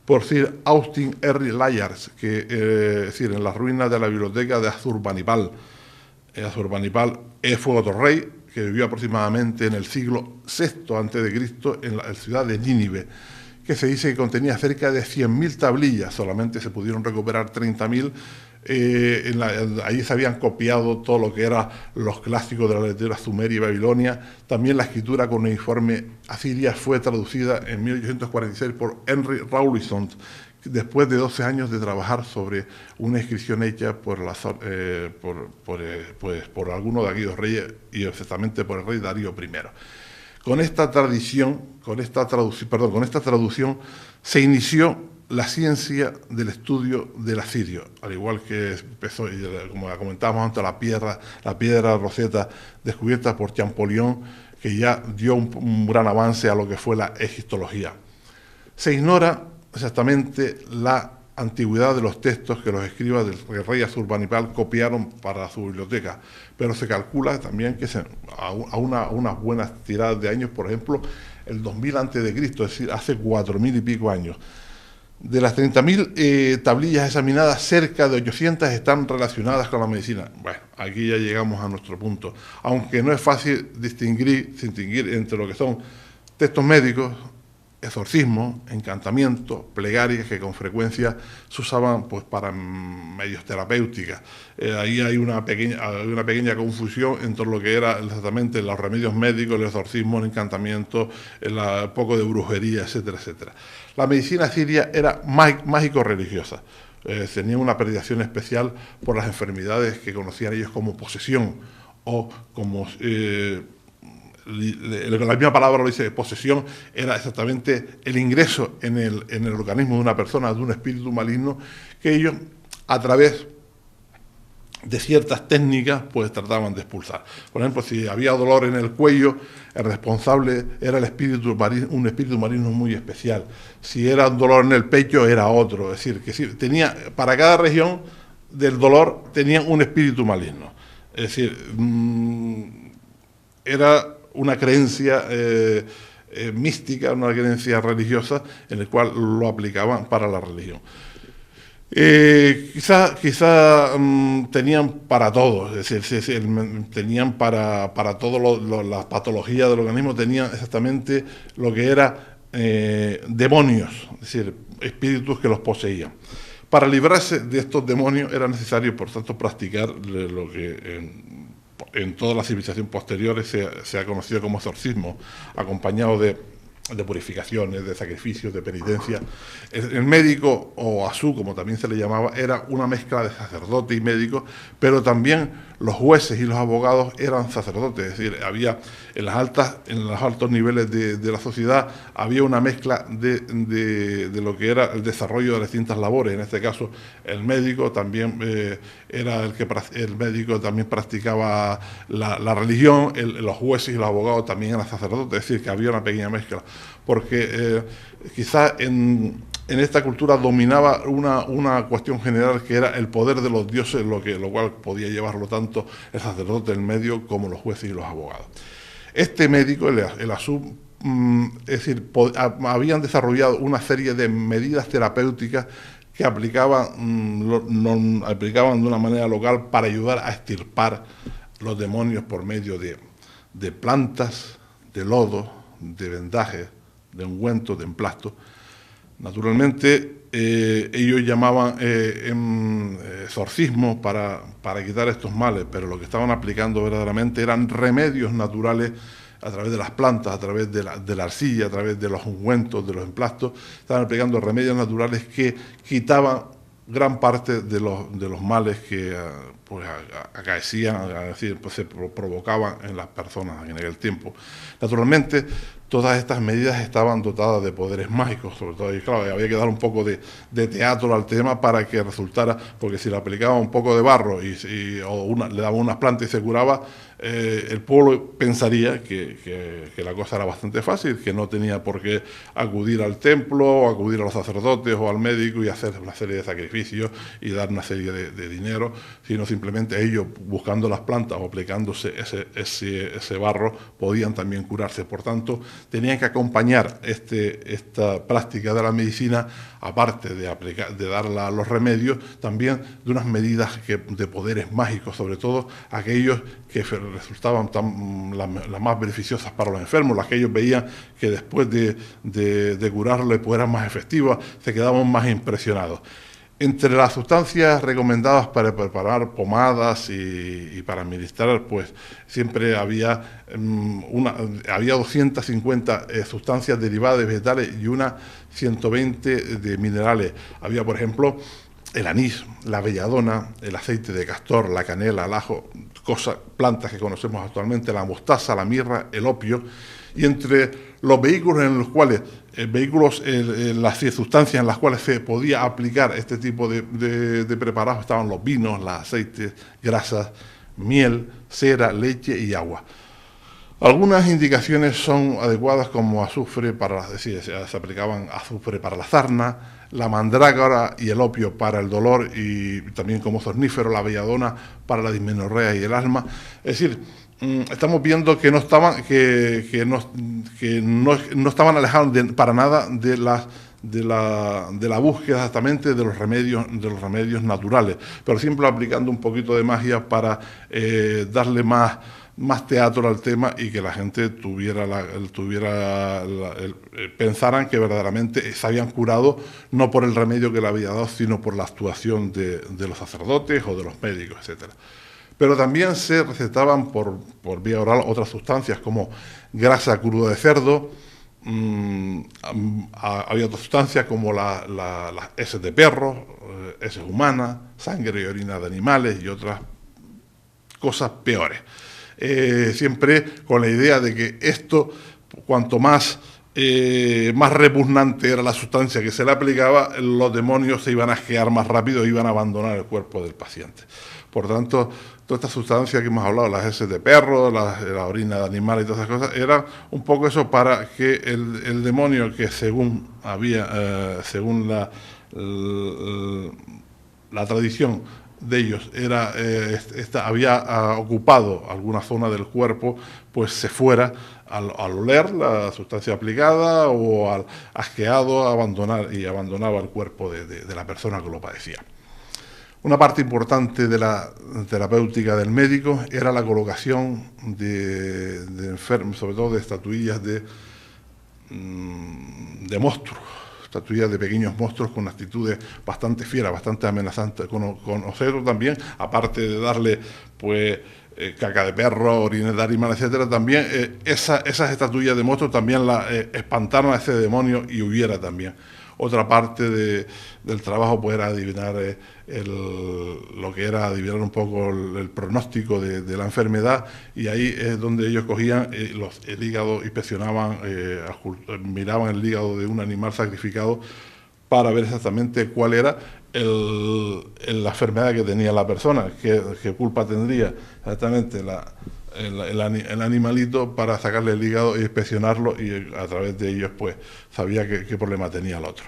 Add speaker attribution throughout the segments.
Speaker 1: por Sir Austin R. Layard, que es decir, en las ruinas de la biblioteca de Azurbanipal. Azurbanipal fue otro rey que vivió aproximadamente en el siglo VI a.C. en la ciudad de Nínive, que se dice que contenía cerca de 100.000 tablillas, solamente se pudieron recuperar 30.000. Allí se habían copiado todo lo que eran los clásicos de la literatura sumeria y babilonia. También la escritura cuneiforme asiria fue traducida en 1846 por Henry Rawlinson, después de 12 años de trabajar sobre una inscripción hecha por alguno de aquellos reyes, y exactamente por el rey Darío I. Con esta traducción se inició la ciencia del estudio del asirio, al igual que empezó, como comentábamos antes, la piedra Rosetta descubierta por Champollion, que ya dio un gran avance a lo que fue la egiptología. Se ignora exactamente la antigüedad de los textos que los escribas del rey Azurbanipal copiaron para su biblioteca, pero se calcula también que a unas buenas tiradas de años, por ejemplo, el 2000 a.C., es decir, hace 4.000 y pico años. De las 30.000 tablillas examinadas, cerca de 800 están relacionadas con la medicina. Bueno, aquí ya llegamos a nuestro punto. Aunque no es fácil distinguir entre lo que son textos médicos, exorcismos, encantamientos, plegarias, que con frecuencia se usaban pues para medios terapéuticos. Ahí hay una pequeña confusión entre lo que era exactamente los remedios médicos, el exorcismo, el encantamiento, un poco de brujería, etcétera, etcétera. La medicina siria era mágico-religiosa. Tenía una predilección especial por las enfermedades que conocían ellos como posesión o como... la misma palabra lo dice, posesión, era exactamente el ingreso en el organismo de una persona, de un espíritu maligno, que ellos, a través de ciertas técnicas, pues trataban de expulsar. Por ejemplo, si había dolor en el cuello, el responsable era un espíritu maligno muy especial. Si era un dolor en el pecho, era otro. Es decir, que para cada región del dolor tenía un espíritu maligno. Es decir, era una creencia mística, una creencia religiosa, en la cual lo aplicaban para la religión. Quizá tenían para todo, es decir, tenían para todas las patologías del organismo, tenían exactamente lo que era demonios, es decir, espíritus que los poseían. Para librarse de estos demonios era necesario, por tanto, practicar lo que en toda la civilización posterior se ha conocido como exorcismo, acompañado de purificaciones, de sacrificios, de penitencia. El médico, o asú, como también se le llamaba, era una mezcla de sacerdote y médico, pero también los jueces y los abogados eran sacerdotes, es decir, había en los altos niveles de la sociedad había una mezcla de lo que era el desarrollo de las distintas labores. En este caso, el médico también el médico también practicaba la religión, los jueces y los abogados también eran sacerdotes, es decir, que había una pequeña mezcla, porque quizás en esta cultura dominaba una cuestión general, que era el poder de los dioses, lo cual podía llevarlo tanto el sacerdote, el medio, como los jueces y los abogados. Este médico, el asú, es decir, habían desarrollado una serie de medidas terapéuticas que aplicaban de una manera local para ayudar a extirpar los demonios por medio de plantas, de lodo, de vendajes, de ungüentos, de emplastos. Naturalmente, ellos llamaban exorcismo para quitar estos males, pero lo que estaban aplicando verdaderamente eran remedios naturales a través de las plantas, a través de la arcilla, a través de los ungüentos, de los emplastos. Estaban aplicando remedios naturales que quitaban gran parte de los males que pues acaecían, es decir, pues se provocaban en las personas en aquel tiempo. Naturalmente, todas estas medidas estaban dotadas de poderes mágicos, sobre todo, y claro, había que dar un poco de teatro al tema para que resultara, porque si le aplicaba un poco de barro le daba unas plantas y se curaba, el pueblo pensaría que la cosa era bastante fácil, que no tenía por qué acudir al templo, o acudir a los sacerdotes o al médico y hacer una serie de sacrificios y dar una serie de dinero, sino simplemente ellos, buscando las plantas o aplicándose ese barro, podían también curarse. Por tanto, tenían que acompañar esta práctica de la medicina, aparte de dar los remedios, también de unas medidas de poderes mágicos, sobre todo aquellos que resultaban las más beneficiosas para los enfermos, las que ellos veían que después de curarle pues eran más efectivas, se quedaban más impresionados. Entre las sustancias recomendadas para preparar pomadas y para administrar, pues siempre había 250 sustancias derivadas de vegetales y unas 120 de minerales. Había, por ejemplo, el anís, la belladona, el aceite de castor, la canela, el ajo, plantas que conocemos actualmente, la mostaza, la mirra, el opio. Y entre los vehículos en los cuales, las sustancias en las cuales se podía aplicar este tipo de preparados estaban los vinos, los aceites, grasas, miel, cera, leche y agua. Algunas indicaciones son adecuadas como azufre se aplicaban azufre para la sarna, la mandrágora y el opio para el dolor y también como somnífero, la belladona para la dismenorrea y el asma. Es decir, estamos viendo que no estaban alejados para nada de la búsqueda exactamente de los remedios naturales, pero siempre aplicando un poquito de magia para darle más teatro al tema y que la gente pensaran que verdaderamente se habían curado no por el remedio que le había dado, sino por la actuación de los sacerdotes o de los médicos, etcétera. Pero también se recetaban por vía oral otras sustancias como grasa cruda de cerdo, había otras sustancias como las heces de perro, heces humanas, sangre y orina de animales y otras cosas peores. Siempre con la idea de que esto, cuanto más repugnante era la sustancia que se le aplicaba, los demonios se iban a asquear más rápido e iban a abandonar el cuerpo del paciente. Por tanto, todas estas sustancias que hemos hablado, las heces de perro, la orina de animal y todas esas cosas, era un poco eso para que el demonio que según la tradición de ellos había ocupado alguna zona del cuerpo, pues se fuera al oler la sustancia aplicada o al asqueado abandonaba el cuerpo de la persona que lo padecía. Una parte importante de la terapéutica del médico era la colocación de enfermos, sobre todo de estatuillas de monstruos, estatuillas de pequeños monstruos con actitudes bastante fieras, bastante amenazantes. Conocerlo también, aparte de darle pues caca de perro, orina de animal, etcétera, también esas estatuillas de monstruos también espantaron a ese demonio y hubiera también. Otra parte del trabajo pues era adivinar adivinar un poco el pronóstico de la enfermedad, y ahí es donde ellos cogían el hígado, inspeccionaban, miraban el hígado de un animal sacrificado para ver exactamente cuál era la enfermedad que tenía la persona, qué culpa tendría exactamente el animalito, para sacarle el hígado e inspeccionarlo, y a través de ellos pues sabía qué problema tenía el otro.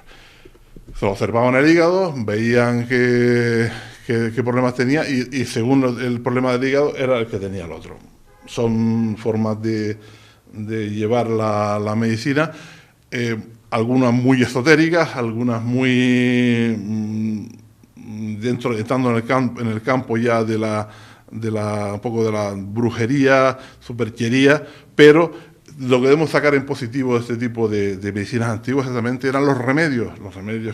Speaker 1: Se lo observaban el hígado, veían qué problemas tenía y según el problema del hígado era el que tenía el otro. Son formas de llevar la medicina, algunas muy esotéricas, algunas muy entrando en el campo ya un poco de la brujería, superchería, pero lo que debemos sacar en positivo de este tipo de medicinas antiguas exactamente eran los remedios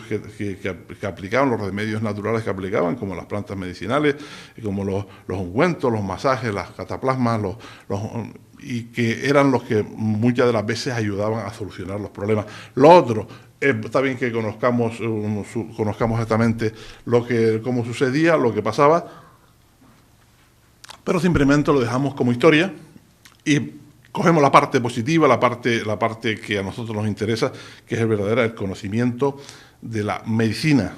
Speaker 1: que aplicaban, los remedios naturales que aplicaban, como las plantas medicinales, como los ungüentos, los masajes, las cataplasmas, y que eran los que muchas de las veces ayudaban a solucionar los problemas. Lo otro, está bien que conozcamos exactamente cómo sucedía, lo que pasaba, pero simplemente lo dejamos como historia y cogemos la parte positiva, la parte que a nosotros nos interesa, que es el conocimiento de la medicina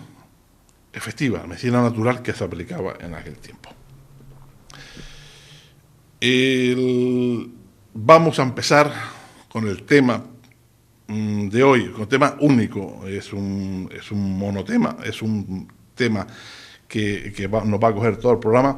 Speaker 1: efectiva, la medicina natural que se aplicaba en aquel tiempo. Vamos a empezar con el tema de hoy, con un tema único, es un monotema, es un tema que nos va a coger todo el programa.